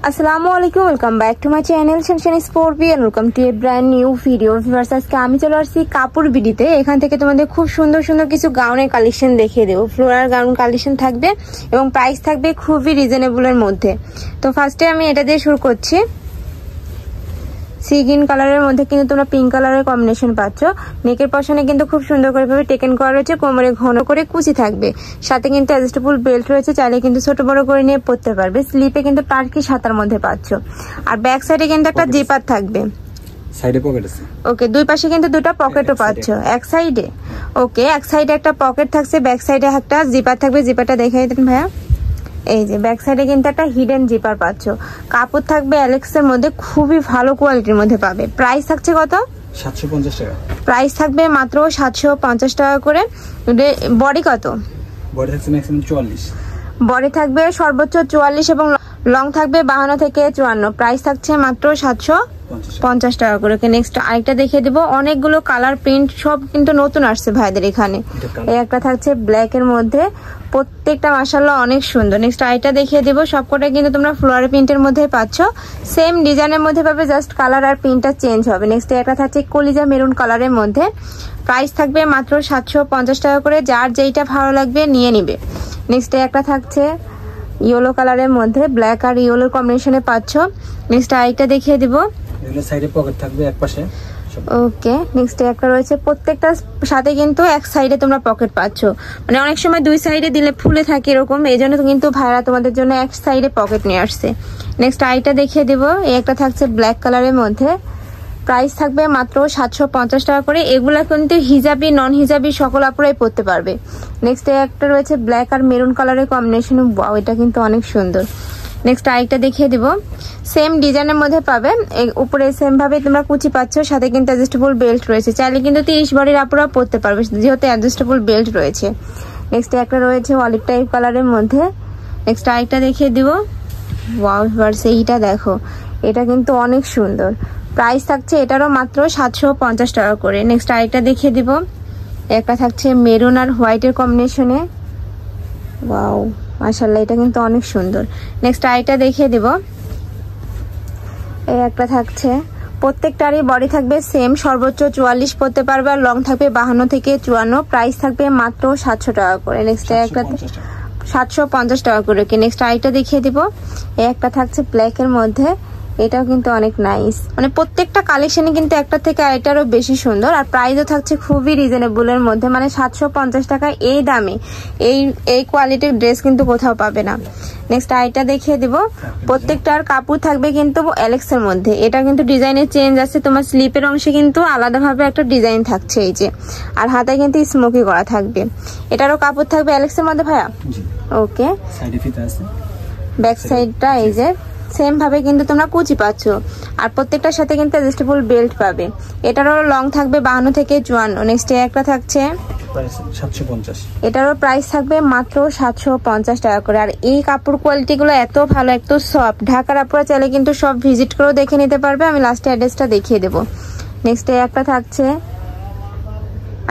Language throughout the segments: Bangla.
আসসালামু আলাইকুম, welcome back to my channel শানশান স্পোর্টবি and welcome to a brand new video. Viewers, আজকে আমি চলে আসছি কাপড় বিডিতে। এখান থেকে তোমাদের খুব সুন্দর সুন্দর কিছু গাউনের কালেকশন দেখিয়ে দেবো। ফ্লোরাল গাউন কালেকশন থাকবে এবং প্রাইস থাকবে খুবই রিজনেবলের মধ্যে। তো ফার্স্টে আমি এটা দিয়ে শুরু করছি। সি গ্রিন কালারের মধ্যে কিন্তু তোমরা পিঙ্ক কালারের কম্বিনেশন পাচ্ছ। নেকের পশনে কিন্তু খুব সুন্দর করে ভাবে টেকেন করা রয়েছে, কোমরে ঘন করে কুচি থাকবে, সাথে কিন্তু অ্যাডজাস্টেবল বেল্ট রয়েছে, চাইলে কিন্তু ছোট বড় করে নিয়ে পরতে পারবে। স্লিপে কিন্তু টার্কি সাতার মধ্যে পাচ্ছ। আর ব্যাক সাইডে কিন্তু একটা জিপার থাকবে, সাইডে পকেট আছে। ওকে, দুই পাশে কিন্তু দুটো পকেটও পাচ্ছ। এক সাইডে ওকে, এক সাইডে একটা পকেট থাকছে, ব্যাক সাইডে একটা জিপার থাকবে। জিপারটা দেখাই দেন ভাইয়া। এই যে ব্যাক সাইডে কিন্তু একটা হিডেন জিপার পাচ্ছ। কাপড় থাকবে অ্যালেক্সের মধ্যে, খুবই ভালো কোয়ালিটির মধ্যে পাবে। প্রাইস থাকছে কত? 750 টাকা। প্রাইস থাকবে মাত্র 750 টাকা করে। বডি কত? বডি থাকছে ম্যাক্সিমাম 44। বডি থাকবে সর্বোচ্চ 44 এবং লং থাকবে 52 থেকে 54। প্রাইস থাকছে মাত্র 750 টাকা করে। নেক্সট আরেকটা দেখিয়ে দেবো। অনেকগুলো কালার প্রিন্ট সব কিন্তু নতুন আসছে ভাইদের এখানে। এই একটা থাকছে ব্ল্যাক এর মধ্যে, প্রত্যেকটা মাশাআল্লাহ অনেক সুন্দর। নেক্সট আরেকটা দেখিয়ে দেবো। সবকটা কিন্তু তোমরা ফ্লোরাল প্রিন্টের মধ্যে পাচ্ছ, সেম ডিজাইনের মধ্যে পাবে, জাস্ট কালার আর প্রিন্টটা চেঞ্জ হবে। নেক্সট একটা থাকছে কলিজা মেরুন কালারের মধ্যে। প্রাইস থাকবে মাত্র 750 টাকা করে। যার যেইটা ভালো লাগবে নিয়ে নিবে। নেক্সট একটা থাকছে ইয়েলো কালারের মধ্যে, ব্ল্যাক আর ইয়েলোর কম্বিনেশনে পাচ্ছ। নেক্সট আরেকটা দেখিয়ে দিব। এগুলো সাইডে পকেট থাকবে এক পাশে। ওকে, নেক্সট একটা রয়েছে, প্রত্যেকটার সাথে কিন্তু এক সাইডে তোমরা পকেট পাচ্ছ। মানে অনেক সময় দুই সাইডে দিলে ফুলে থাকে এরকম, এই জন্য কিন্তু ভাইরা তোমাদের জন্য এক সাইডে পকেট নিয়ে আসছে। নেক্সট আইটা দেখিয়ে দিব। এই একটা থাকছে ব্ল্যাক কালারের মধ্যে। প্রাইস থাকবে মাত্র 750 টাকা করে। এগুলা কিন্তু হিজাবি নন হিজাবি সকল আপুরাই পরতে পারবে। নেক্সট একটা রয়েছে ব্ল্যাক আর মেরুন কালারের কম্বিনেশন। ওয়াও, এটা কিন্তু অনেক সুন্দর। নেক্সট আরেকটা দেখিয়ে দিব। সেম ডিজাইনের মধ্যে পাবে, উপরে সেম ভাবে তোমরা কুচি পাচ্ছ, সাথে কিন্তু অ্যাডজাস্টেবল বেল্ট রয়েছে, চাইলে কিন্তু 30 বডির আপুরা পরতে পারবে যেহেতু অ্যাডজাস্টেবল বেল্ট রয়েছে। নেক্সট একটা রয়েছে অলিভ টাইপ কালারের মধ্যে। নেক্সট আরেকটা দেখিয়ে দিব। ওয়াও ভিউয়ার্স, এইটা দেখো, এটা কিন্তু অনেক সুন্দর। প্রাইস থাকছে এটারও মাত্র 750 টাকা করে। নেক্সট আরেকটা দেখিয়ে দিব। একটা থাকছে মেরুন আর হোয়াইটের কম্বিনেশনে। ওয়াও মাশাআল্লাহ, এটা কিন্তু অনেক সুন্দর। নেক্সট আইটা দেখিয়ে দিব। এই একটা থাকছে, প্রত্যেকটারই বডি থাকবে সেম, সর্বোচ্চ 44 পরতে পারবে, আর লং থাকবে 52 থেকে 54। প্রাইস থাকবে মাত্র 700 টাকা করে। নেক্সট একটা 750 টাকা করে। নেক্সট আইটা দেখিয়ে দিব। এই একটা থাকছে ব্ল্যাক এর মধ্যে, এটাও কিন্তু অনেক নাইস। মানে প্রত্যেকটা কালেকশনই কিন্তু একটা থেকে আরেকটারও বেশি সুন্দর, আর প্রাইসও থাকছে খুবই রিজনেবলের মধ্যে। মানে 750 টাকা এই দামে এই কোয়ালিটির ড্রেস কিন্তু কোথাও পাবে না। নেক্সট আইটা দেখিয়ে দিব। প্রত্যেকটার কাপড় থাকবে কিন্তু অ্যালেক্সের মধ্যে। এটা কিন্তু ডিজাইনের চেঞ্জ আছে, তোমার স্লিপের অংশে কিন্তু আলাদাভাবে একটা ডিজাইন থাকছে এই যে, আর হাতায় কিন্তু স্মোকি করা থাকবে। এটারও কাপড় থাকবে অ্যালেক্সের মধ্যে ভাইয়া। ওকে, সাইডে ফিতা আছে, ব্যাক সাইডটা এই যে সেম ভাবে কিন্তু তোমরা কুচি পাচ্ছ, আর প্রত্যেকটার সাথে কিন্তু অ্যাডজাস্টেবল বেল্ট পাবে। এটারও লং থাকবে 52 থেকে 54। নেক্সট একটা থাকছে 750। এটারও প্রাইস থাকবে মাত্র 750 টাকা করে। আর এই কাপড় কোয়ালিটি গুলো এত ভালো, এত সফট, ঢাকার আপুরা চাইলে কিন্তু সব ভিজিট করেও দেখে নিতে পারবে। আমি লাস্টে অ্যাড্রেসটা দেখিয়ে দেবো। নেক্সট একটা থাকছে,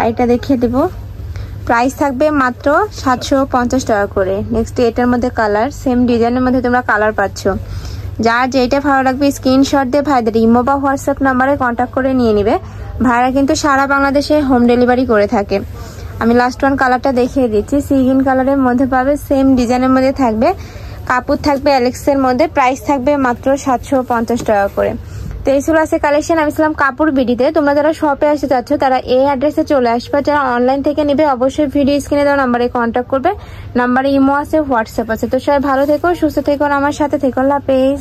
আইটা দেখিয়ে দেবো। প্রাইস থাকবে মাত্র 750 টাকা করে। নেক্সট এটার মধ্যে কালার, সেম ডিজাইনের মধ্যে তোমরা কালার পাচ্ছ। যার যেটা ভালো লাগবে স্ক্রিনশট দিয়ে ভাইদের ইমো বা হোয়াটসঅ্যাপ নাম্বারে কন্ট্যাক্ট করে নিয়ে নিবে। ভাইরা কিন্তু সারা বাংলাদেশে হোম ডেলিভারি করে থাকে। আমি লাস্ট ওয়ান কালারটা দেখিয়ে দিচ্ছি। সি গ্রিন কালারের মধ্যে পাবে, সেম ডিজাইনের মধ্যে থাকবে, কাপড় থাকবে অ্যালেক্সের মধ্যে। প্রাইস থাকবে মাত্র 750 টাকা করে। তো এই ছিল আছে কালেকশন। আমি ছিলাম কাপড় বিডিতে। তোমরা যারা শপে আসতে চাচ্ছ তারা এই অ্যাড্রেসে চলে আসবে। যারা অনলাইন থেকে নিবে অবশ্যই ভিডিও স্ক্রিনে দেওয়া নাম্বারে কন্ট্যাক্ট করবে। নাম্বারে ইমো আছে, হোয়াটসঅ্যাপ আছে। তো সবাই ভালো থেকো, সুস্থ থেকো, আমার সাথে থেকো। আল্লাহ হাফেজ।